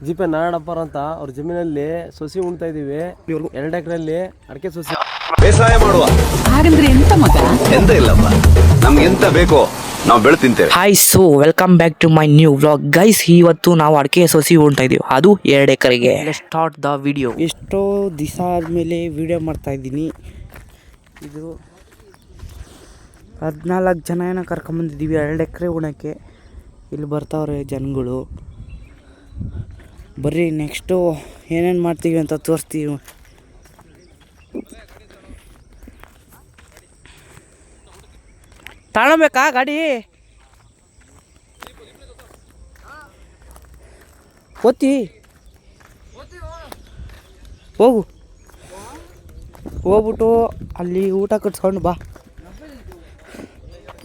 ಜಿಪೆ ನಾರಾಯಣಪ್ಪರ್ ಅಂತ ಅವ್ರ ಜಮೀನಲ್ಲಿ ಸೊಸಿ ಉಣ್ತಾ ಇದೀವಿ. 2 ಎಕರೆಯಲ್ಲಿ ಅಡಕೆ ಸೊಸಿ ಬೇಸಾಯ ಮಾಡುವ. ಹಾಗಂದ್ರೆ ಎಂತ ಮಗ? ಎಂತ ಇಲ್ಲಪ್ಪ, ನಮ್ಗೆ ಎಂತ ಬೇಕೋ ನಾವು ಬೆಳೆ ತಿಂತೇವೆ. Hi, so welcome back to my new vlog guys. ಇವತ್ತು ನಾವು ಅಡಿಕೆ ಸೊಸಿ ಉಣ್ತಾ ಇದೀವಿ, ಅದು 2 ಎಕರೆಗೆ. Start the video. ಎಷ್ಟೋ ದಿವಸ ಆದಮೇಲೆ ವಿಡಿಯೋ ಮಾಡ್ತಾ ಇದ್ದೀನಿ. ಇದು 14 ಜನ ಏನೋ ಕರ್ಕೊಂಬಂದಿದ್ದೀವಿ 2 ಎಕರೆ ಉಣಕ್ಕೆ. ಇಲ್ಲಿ ಬರ್ತಾವ್ರೆ ಜನಗಳು. ಬರ್ರಿ ನೆಕ್ಸ್ಟು ಏನೇನು ಮಾಡ್ತೀವಿ ಅಂತ ತೋರಿಸ್ತೀವಿ. ತಗೊಳ್ಬೇಕಾ ಗಾಡಿ? ಓದ್ತಿ ಹೋಗು, ಹೋಗ್ಬಿಟ್ಟು ಅಲ್ಲಿ ಊಟ ಕಟ್ಸ್ಕೊಂಡು ಬಾ.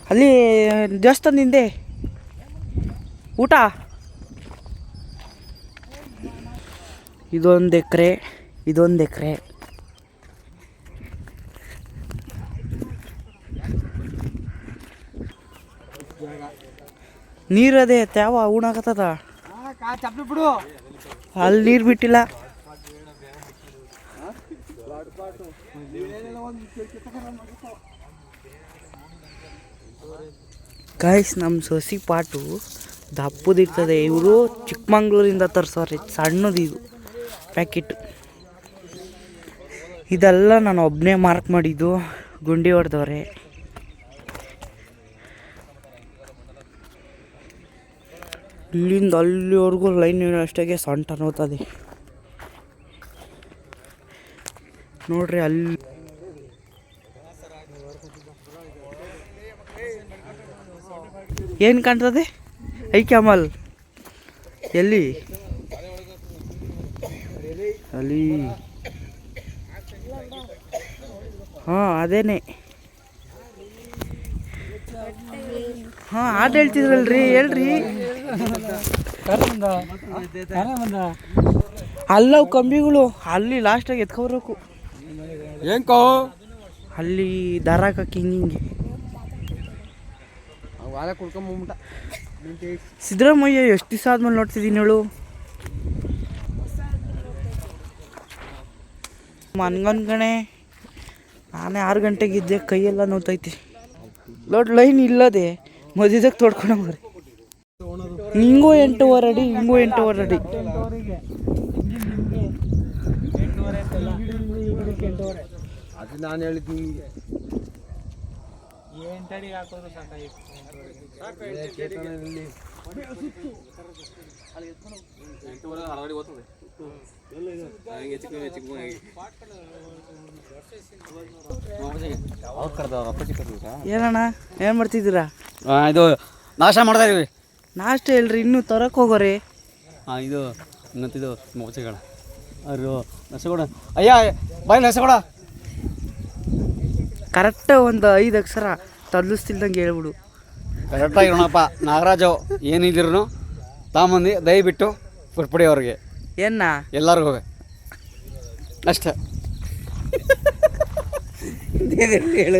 ಅಲ್ಲಿ ದೇವಸ್ಥಾನದಿಂದೆ ಊಟ. ಇದೊಂದು ಎಕರೆ, ಇದೊಂದು ಎಕರೆ. ನೀರದೇ ತ್ಯಾವ ಉಣಾಕತ್ತದ. ಅಲ್ಲಿ ನೀರು ಬಿಟ್ಟಿಲ್ಲ. ಗಾಯ್ಸ್, ನಮ್ಮ ಸೊಸಿ ಪಾಟು ದಪ್ಪದಿರ್ತದೆ. ಇವರು ಚಿಕ್ಕಮಂಗ್ಳೂರಿಂದ ತರಿಸೋರೆ, ಸಣ್ಣದು ಇದು ಪ್ಯಾಕೆಟ್. ಇದೆಲ್ಲ ನಾನು ಒಬ್ಬನೇ ಮಾರ್ಕ್ ಮಾಡಿದ್ದು, ಗುಂಡಿ ಹೊಡೆದವ್ರೆ. ಇಲ್ಲಿಂದ ಅಲ್ಲಿವರೆಗೂ ಲೈನ್ ಅಷ್ಟಾಗೆ ಸೊಂಟ ನೋತದೆ ನೋಡ್ರಿ. ಅಲ್ಲಿ ಏನು ಕಾಣ್ತದೆ? ಐ ಕ್ಯಾಮಲ್ ಎಲ್ಲಿ? ಅಲ್ಲಿ ಹಾಂ, ಅದೇನೆ. ಹಾಂ, ಹಾಡು ಹೇಳ್ತಿದ್ರಲ್ರಿ, ಹೇಳ್ರಿ. ಅಲ್ಲವು ಕಂಬಿಗಳು ಅಲ್ಲಿ ಲಾಸ್ಟಾಗಿ ಎತ್ಕೊಬರ್ಬೇಕು. ಏನ್ಕೋ ಅಲ್ಲಿ ದಾರ ಹಾಕಿ ಹಿಂಗೆ. ಕುಡ್ಕೊಂಬಿಟ್ಟ. ಸಿದ್ದರಾಮಯ್ಯ ಎಷ್ಟು ದಿವಸ ಆದ್ಮೇಲೆ ನೋಡ್ತಿದ್ದೀನಿ ಹೇಳು. ಮನ್ಗನ್ಗಣೆ ನಾನೇ 6 ಗಂಟೆಗಿದ್ದೆ, ಕೈಯೆಲ್ಲ ನೋತೈತಿ. ಲೋಡ್ ಲೈನ್ ಇಲ್ಲದೆ ಮಧ್ಯದಾಗ ತೊಡ್ಕೊಂಡ್ರಿ. ಹಿಂಗೂ 8 ಅಡಿ, ಹಿಂಗೂ 8 ಅಡಿ. ಅದು ನಾನು ಹೇಳಿದ್ದು ನಿಮಗೆ. ಏನಣ್ಣ, ಏನು ಮಾಡ್ತಿದ್ದೀರಾ? ಇದು ನಾಶ ಮಾಡ್ತಾ ಇದೀವಿ. ನಾಷ್ಟ ಹೇಳ್ರಿ, ಇನ್ನೂ ತರಕ್ಕೆ ಹೋಗೋರಿ. ಇದು ಇನ್ನೊಂದಿದು ಮೊಸಗಳ ಅವರು ನಸಗೋಡ. ಅಯ್ಯ ಬಾಯ್ ನಸಗೋಡ. ಕರೆಕ್ಟ್ ಒಂದು 5 ಅಕ್ಷರ ತದ್ಲಿಸ್ತಿಲ್ದಂಗೆ ಹೇಳ್ಬಿಡು. ಕರೆಕ್ಟಾಗಿ ಇರೋಣಪ್ಪ. ನಾಗರಾಜು ಏನಿದ್ರು ತಾಂಬಂದು ದಯವಿಟ್ಟು ಕೊಟ್ಬಿಡಿ ಅವ್ರಿಗೆ, ಏನ ಎಲ್ಲರಿಗೂ ಅಷ್ಟೇ. ಹೇಳು,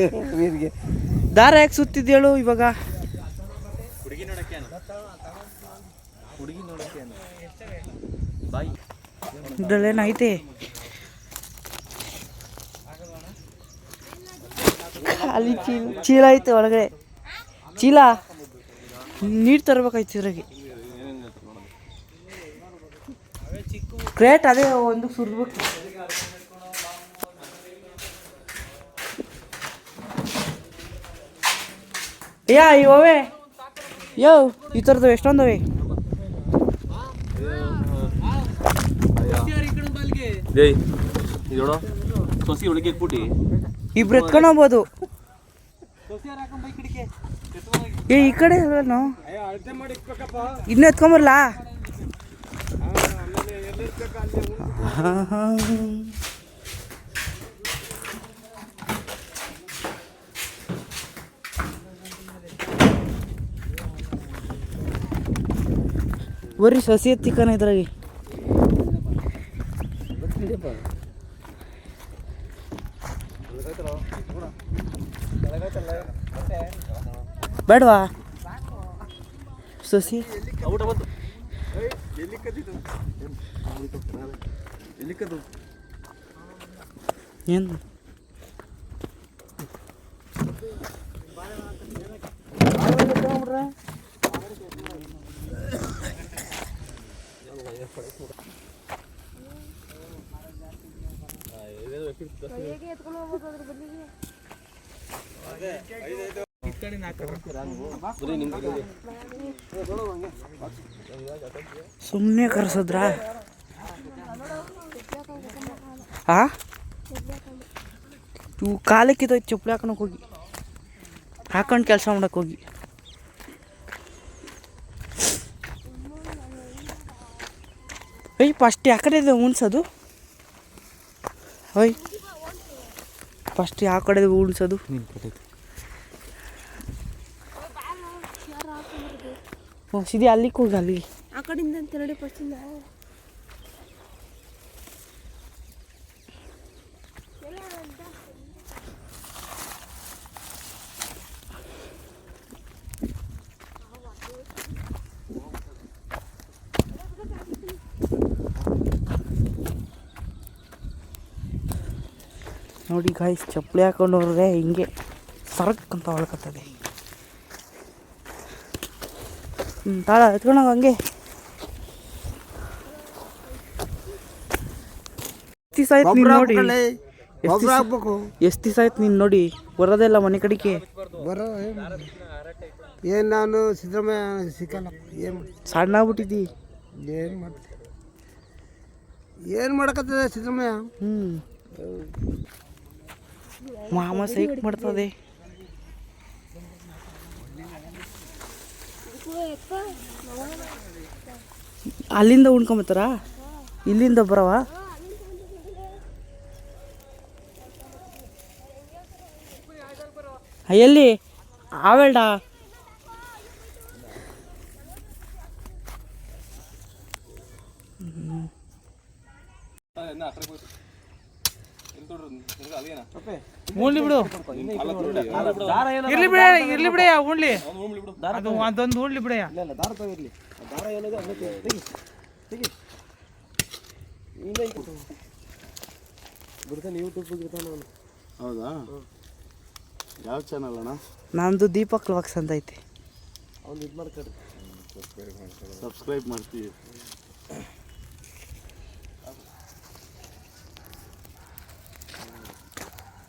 ದಾರ ಯಾಕೆ ಸುತ್ತಿದ್ದೇಳು ಇವಾಗ? ಇದ್ರಲ್ಲೇನೈತೆ? ಅಲ್ಲಿ ಚೀಲ ಐತೆ ಒಳಗಡೆ. ಚೀಲ ನೀರು ತರಬೇಕಾಯ್ತು ಇದ್ರಾಗೆ. ಕ್ರೇಟ್ ಅದೇ ಒಂದು ಸುರ್ಬೇಕು. ಇವೇ ಈ ಥರದ್ದು ಎಷ್ಟೊಂದವೆ? ಇಬ್ರು ಎತ್ಕೊಂಡು ಹೋಗ್ಬೋದು. ಈ ಕಡೆ ಇನ್ನು ಎತ್ಕೊಂಬರ್ಲಾ? ಬರ್ರಿ, ಸಸಿ ಎತ್ತಿಕನ ಇದ್ರಾಗೆ. ಬೇಡವಾ? ಸಸಿ ಏನು ಸುಮ್ಮನೆ ಕರ್ಸದ್ರ ಆ ಇವು ಕಾಲಕ್ಕಿದೈತೆ ಚಪ್ಪಲಿ ಹಾಕೊಳಕ್ಕೆ ಹೋಗಿ ಹಾಕೊಂಡು ಕೆಲಸ ಮಾಡಕ್ಕೆ ಹೋಗಿ ಫಸ್ಟ್ ಯಾಕಡೆ ಇದೆ ಉಣ್ಸೋದು ಓಯ್ ಫಸ್ಟ್ ಯಾವ ಕಡೆ ಉಣ್ಸೋದು ಸಿದಿ ಅಲ್ಲಿಗೆ ಹೋಗಿ ಅಲ್ಲಿಗೆ ಆ ಕಡೆಯಿಂದ ಅಂತ ನೋಡಿ ಫಸ್ಟಿಂದ ನೋಡಿ ಗಾಯ್ಸ್ ಚಪ್ಪಲಿ ಹಾಕೊಂಡು ಹೋದ್ರೆ ಹಿಂಗೆ ಸರಕ್ ಅಂತ ಹೊಳ್ಕತ್ತದೆ ತಾಳ ಎತ್ಕೊಂಡೋಗ ಹಂಗೆ ಎಷ್ಟು ದಿವಸ ಆಯ್ತು ನೀನು ನೋಡಿ ಎಷ್ಟು ದಿವಸ ಆಯ್ತು ನೀನು ನೋಡಿ ಬರೋದೆಲ್ಲ ಮನೆ ಕಡೆಗೆ ಬರೋ ಏನು ನಾನು ಸಿದ್ದರಾಮಯ್ಯ ಸಿಕ್ಕಲ್ಲ ಏನು ಸಣ್ಣ ಆಗ್ಬಿಟ್ಟಿದ್ದಿ ಏನು ಮಾಡ್ತೀನಿ ಏನು ಮಾಡಕತ್ತದೆ ಸಿದ್ದರಾಮಯ್ಯ ಮಾಮ ಸೈಕ್ ಮಾಡ್ತದೆ ಅಲ್ಲಿಂದ ಉಣ್ಕೊಂಬತ್ತಾರ ಇಲ್ಲಿಂದ ಬರವ ಎಲ್ಲಿ ಆವೇಡ ಉಣ್ಲಿ ಬಿಡು ಇರ್ಲಿ ಬಿಡ ಇರ್ಲಿ ಬಿಡ ಉಣ್ಲಿ ಅದು ಅದೊಂದು ಉಣ್ಲಿ ಬಿಡ ದಾರ ತಗಿರ್ಲಿ ದಾರ ಏನಿದೆ ಅಲ್ಲೇ ತೆಗಿ ತೆಗಿ ಬಿಡ್ತಾನೆ ಯೂಟ್ಯೂಬ್ ಬಿಡ್ತಾನೆ ಅವನು. ಹೌದಾ ಯಾವ ಚಾನಲ್ ಅಣ್ಣ? ನಮ್ಮದು ದೀಪಕ್ ವ್ಲಾಗ್ಸ್ ಅಂತ ಐತೆ. ಅವ್ನು ಇದು ಮಾಡ್ತಾರೆ ಸಬ್ಸ್ಕ್ರೈಬ್ ಮಾಡ್ತೀವಿ.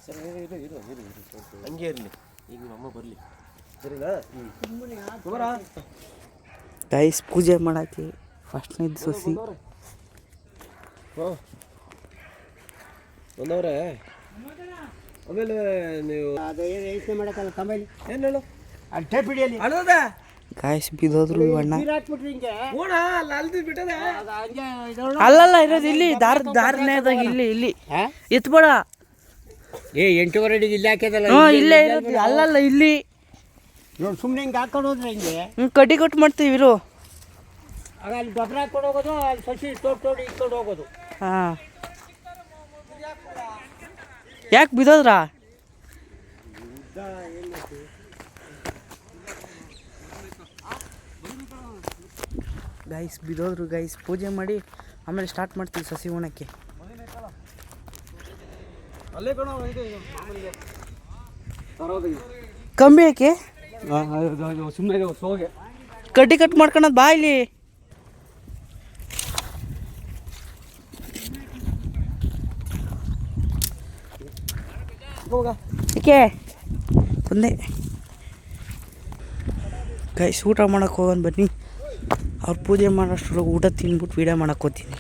ಸರಿ ಇರು ಹಂಗೆ ಇರಲಿ, ಈಗ ನಿಮ್ಮ ಅಮ್ಮ ಬರಲಿ ಸರಿನಾ? ಗೈಸ್ ಪೂಜೆ ಮಾಡಕ್ಕೆ ಫಸ್ಟ್ನೇದು ಸೊಸಿ ಒಂದವ್ರೆ. ಆಮೇಲೆ ನೀವು ಅದೇನು ಯೋಚನೆ ಮಾಡೋಕ್ಕಲ್ಲ ಕಮೇಲಿ ಏನು ಹೇಳು ಅದು ಟೇಪ್ ಹಿಡಿಯಲಿ ಅಳೋದ ಗಾಯ್ಸ್ ಬಿದ್ದೋದ್ರು ಇವಣ್ಣ. ಹಾಕ್ಬಿಟ್ರಿ ಹಿಂಗೆ ಓಣ ಅಲ್ಲಿ ಬಿಟ್ಟದ ಅದು ಹಂಗೆ ಇದೊಳ್ಳೆ ಅಲ್ಲಲ್ಲ ಇರೋದು ಇಲ್ಲಿ ದಾರನೇದಾಗ ಇಲ್ಲಿ ಎತ್ಬೇಡ. ಏ 8:30 ಅಡಿಗೆ ಇಲ್ಲಿ ಹಾಕಿದಲ್ಲ ಹ್ಞೂ ಇಲ್ಲೇ ಇರೋದು. ಅಲ್ಲಲ್ಲ ಇಲ್ಲಿ ನೋಡಿ ಸುಮ್ಮನೆ ಹಿಂಗೆ ಹಾಕೊಂಡು ಹೋದ್ರೆ ಹಿಂಗೆ ಕಡ್ಡಿ ಕಟ್ ಮಾಡ್ತೀವಿ ಇರು. ಆಗ ಅಲ್ಲಿ ಗೊಬ್ಬರ ಹಾಕೊಂಡು ಹೋಗೋದು, ಅಲ್ಲಿ ಸಸಿ ತೋಡಿ ಇಟ್ಕೊಂಡು ಹೋಗೋದು. ಹಾಂ ಯಾಕೆ ಬಿದ್ದೋದ್ರಾ? Guys ಬಿದ್ದೋದ್ರು guys. ಪೂಜೆ ಮಾಡಿ ಆಮೇಲೆ ಸ್ಟಾರ್ಟ್ ಮಾಡ್ತೀವಿ ಸಸಿ ಉಣಕ್ಕೆ. ಅಲ್ಲೇ ಕಣ ಕಮ್ಮಿ ಯಾಕೆ ಸುಮ್ಮನೆ ಸೋಗೆ ಕಡ್ಡಿ ಕಟ್ ಮಾಡ್ಕೊಳೋದು ಬಾ ಇಲ್ಲಿ. ಏಕೆ ಒಂದೇ ಗೈಸ್ ಊಟ ಮಾಡಕ್ಕೆ ಹೋಗೋಣ ಬನ್ನಿ. ಅವ್ರು ಪೂಜೆ ಮಾಡೋಷ್ಟ್ರಾಗ ಊಟ ತಿಂದ್ಬಿಟ್ಟು ವೀಡಿಯೋ ಮಾಡಕ್ಕೆ ಹೋಗ್ತೀನಿ.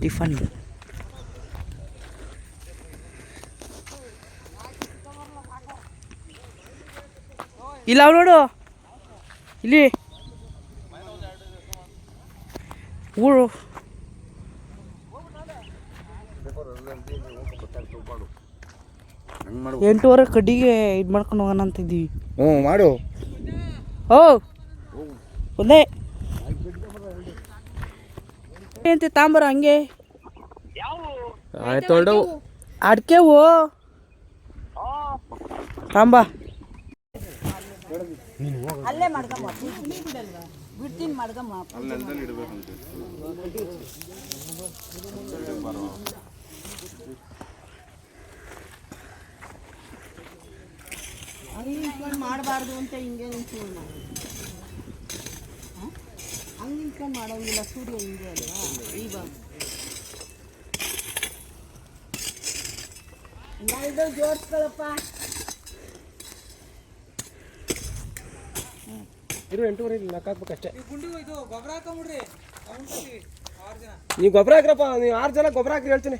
ಟಿಫನ್ ಇಲ್ಲ ಅವ್ ನೋಡು ಇಲ್ಲಿ ಊರು 8:30 ಕಡ್ಡಿಗೆ ಇದು ಮಾಡ್ಕೊಂಡು ಹೋಗೋಣ ಅಂತ ಇದ್ದೀವಿ. ಮಾಡು. ಓ ಒಂದೇ ಅಂತ ತಾಂಬರ ಹಂಗೆ ಆಯ್ತು ಅಡ್ಕೆ ಓ ತಾಂಬ ಬಿಡ್ತೀನಿ ಮಾಡ್ಗಮ್ಮ ಅಲ್ಲೆಲ್ದಲ್ಲಿ ಇಡಬೇಕಂತೆ. ಹಂಗೆ ಮಾಡಬಾರ್ದು ಅಂತ ಹಿಂಗೆ ನಿಂತ್ಕೊಂಡು ಹಂಗೆ ನಿಂತ್ಕೊಂಡು ಮಾಡೋಂಗಿಲ್ಲ ಸೂರ್ಯ ಹಿಂಗೆ ಅಲ್ವಾ ಈಗ ಇದು ಜೋಡಿಸ್ಕೊಳಪ್ಪ ಇರು 8:30 ಲೆಕ್ಕ ಹಾಕ್ಬೇಕಷ್ಟೇ. ಗುಂಡಿ ಇದು ಗೊಬ್ಬರ ಹಾಕೊಂಬಿಡ್ರಿ ನೀವು ಗೊಬ್ಬರ ಹಾಕ್ರಪ್ಪ, ನೀವು 6 ಜನ ಗೊಬ್ಬರ ಹಾಕ್ರಿ ಹೇಳ್ತೀನಿ.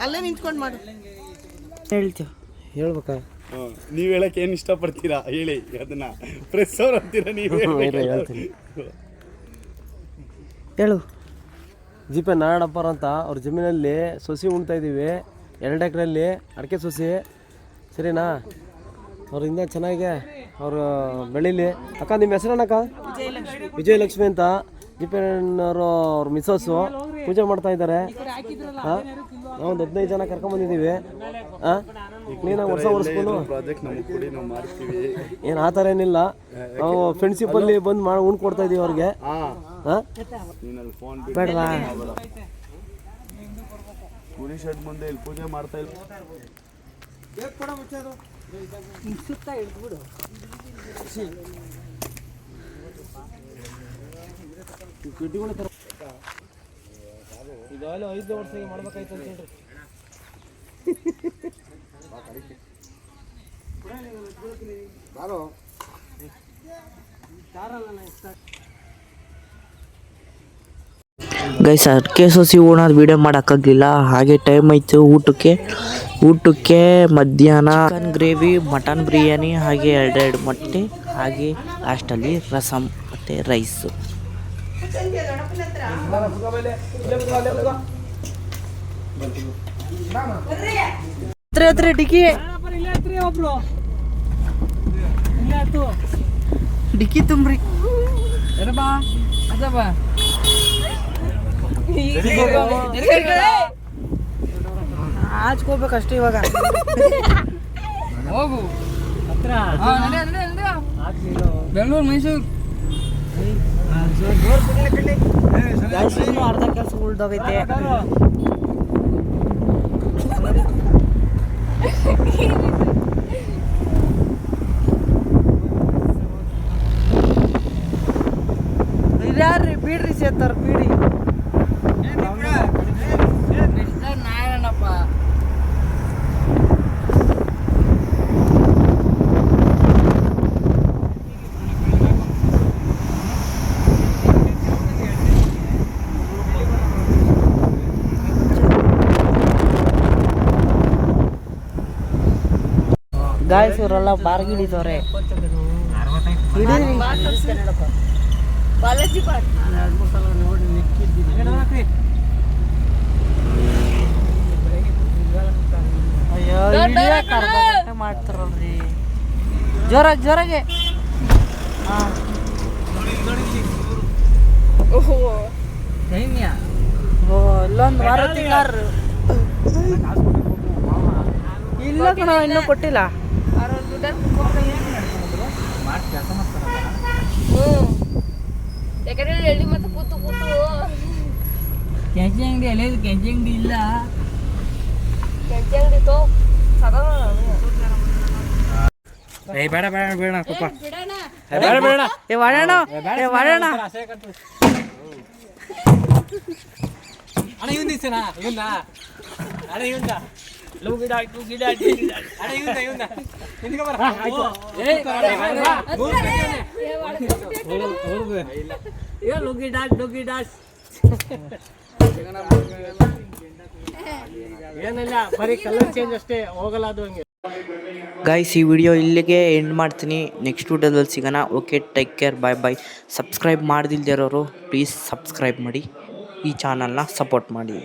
ಅಲ್ಲೇ ನಿಂತ್ಕೊಂಡು ಮಾಡು ಹೇಳ್ತೀವಿ. ಹೇಳ್ಬೇಕಾ? ನೀವು ಹೇಳಕ್ಕೆ ಏನು ಇಷ್ಟಪಡ್ತೀರಾ ಹೇಳಿ ಅದನ್ನ. ಪ್ರೆಸ್ ಅವ್ರು ಅಂತೀರಾ ನೀವು? ಹೇಳ್ತೀನಿ. ಹೇಳು. ಜಿ.ಪಿ. ನಾರಾಯಣಪ್ಪರ್ ಅಂತ ಅವ್ರ ಜಮೀನಲ್ಲಿ ಸೊಸಿ ಉಣ್ತಾ ಇದ್ದೀವಿ, 2 ಎಕರೆಯಲ್ಲಿ ಅಡಿಕೆ ಸೊಸಿ. ಸರಿನಾ? ಅವ್ರಿಂದ ಚೆನ್ನಾಗಿ ಅವರು ಬೆಳೀಲಿ. ಅಕ್ಕ ನಿಮ್ಮ ಹೆಸರೇನಕ್ಕ? ವಿಜಯಲಕ್ಷ್ಮಿ ಅಂತ. ಜಿ.ಪಿ. ಅವರು ಅವ್ರ ಮಿಸ್ಸಸ್ಸು ಪೂಜೆ ಮಾಡ್ತಾ ಇದ್ದಾರೆ. ಹಾಂ, ನಾವೊಂದು 15 ಜನ ಕರ್ಕೊಂಬಂದಿದ್ದೀವಿ. ಹಾಂ, ಕ್ಲೀನಾಗಿ ಒರೆಸ್ಕೊಂಡು ಪ್ರಾಜೆಕ್ಟ್ ನಮಗೆ ಕೊಡಿ, ನಾವು ಮಾಡ್ತೀವಿ. ಏನು ಆ ಥರ ಏನಿಲ್ಲ, ನಾವು ಫ್ರೆಂಡ್ಶಿಪ್ಪಲ್ಲಿ ಬಂದು ಮಾಡಿ ಉಣ್ ಕೊಡ್ತಾ ಇದ್ದೀವಿ ಅವ್ರಿಗೆ. ಹಾಂ, ನೀನಲ್ಲಿ ಫೋನ್ ಬೇಡವಾ? ಗುಡಿ ಶೆಡ್ ಮುಂದೆ ಇಲ್ಲಿ ಪೂಜೆ ಮಾಡ್ತಾ ಇಲ್ಲ. ಸುತ್ತ ಹಿಡ್ಬಿಡು. ಇದೆಲ್ಲ 5 ವರ್ಷಕ್ಕೆ ಮಾಡ್ಬೇಕಾಯ್ತು ಅಂತ ಹೇಳ್ರಿ. ಗೈಸ್ ಅಡಿಕೆ ಸೊಸಿ ಉಣ್ಣೋದು ವೀಡಿಯೋ ಮಾಡೋಕ್ಕಾಗಲಿಲ್ಲ. ಹಾಗೆ ಟೈಮ್ ಆಯಿತು ಊಟಕ್ಕೆ ಮಧ್ಯಾಹ್ನ ಚಿಕನ್ ಗ್ರೇವಿ, ಮಟನ್ ಬಿರಿಯಾನಿ, ಹಾಗೆ 2 ಮೊಟ್ಟೆ, ಹಾಗೆ ಲಾಸ್ಟಲ್ಲಿ ರಸಮ್ ಮತ್ತು ರೈಸು. ಹತ್ರ ಡಿಕ್ಕಿ ಒಬ್ರು ಇಲ್ಲ ಆಯ್ತು ಡಿಕ್ಕಿ ತುಂಬ್ರಿ. ಬಾ ಅದ ಬಾ ಆಚ್ಕೋಬೇಕಷ್ಟೇ ಇವಾಗ. ಹೋಗು ಹತ್ರ ಬೆಂಗಳೂರು ಮೈಸೂರು ಇನ್ನೂ ಅರ್ಧ ಕೆಲಸ ಉಳ್ದೋಗೈತೆ. ಇದ್ಯಾರ್ರಿ ಬೀಡ್ರಿ ಸೇತಾರ ಬೀಡಿ ನಾರಾಯಣಪ್ಪ. ಗಾಯ್ಸ್ ಇವರೆಲ್ಲ ಬಾರ್ಗಿಡಿದವ್ರೆ. ಬಾಲಾಜಿ ಬಾರ್ ಅಯ್ಯೋ ಇಳಿಯಕ್ಕೆ ಅರ್ಧ ಗಂಟೆ ಮಾಡ್ತಾರಲ್ರಿ. ಜೋರಾಗಿ ಹಾಂ. ಓ ಇಲ್ಲೊಂದು ಮಾರುತಿ ಕಾರ್ ಇಲ್ಲ ಕಣ, ಇನ್ನೂ ಕೊಟ್ಟಿಲ್ಲ. ಯಾಕಂದ್ರೆ ಎಳ್ಳಿ ಮತ್ತೆ ಕೂತು ಕೆಂಚಿ ಅಂಗಡಿ ಎಲ್ಲಿ ಕೆಂಚಿ ಅಂಗಡಿ ಇಲ್ಲ. ಕೆಂಚಿ ಅಂಗಡಿ ತೋ ಬೇಡ ಬೇಡ ಬೇಡ ಪಾಪ ಬಿಡೋಣ. ಬೇಡ ಬೇಡ ಏ ಮಾಡೋಣ ಅಣ್ಣ ಇವಂದಿಸನಾ ಇವಂದ ಅಣ್ಣ ಇವಂದ ಲೂಗಿಡ ಅಣ್ಣ ಇವಂದ ನಿಂತ್ಕೊ ಬರ. ಏನಿಲ್ಲ, ಬರೀ ಕಲರ್ ಚೇಂಜ್ ಅಷ್ಟೇ, ಹೋಗಲ್ಲ ಅದು ಹಂಗೆ. ಗೈಸ್ ಈ ವಿಡಿಯೋ ಇಲ್ಲಿಗೆ ಎಂಡ್ ಮಾಡ್ತೀನಿ. ನೆಕ್ಸ್ಟ್ ವಿಡಿಯೋದಲ್ಲಿ ಸಿಗೋಣ. Okay, take care, bye. Subscribe ಮಾಡ್ದಿಲ್ದಿರೋರು ಪ್ಲೀಸ್ ಸಬ್ಸ್ಕ್ರೈಬ್ ಮಾಡಿ, ಈ ಚಾನಲ್ನ ಸಪೋರ್ಟ್ ಮಾಡಿ.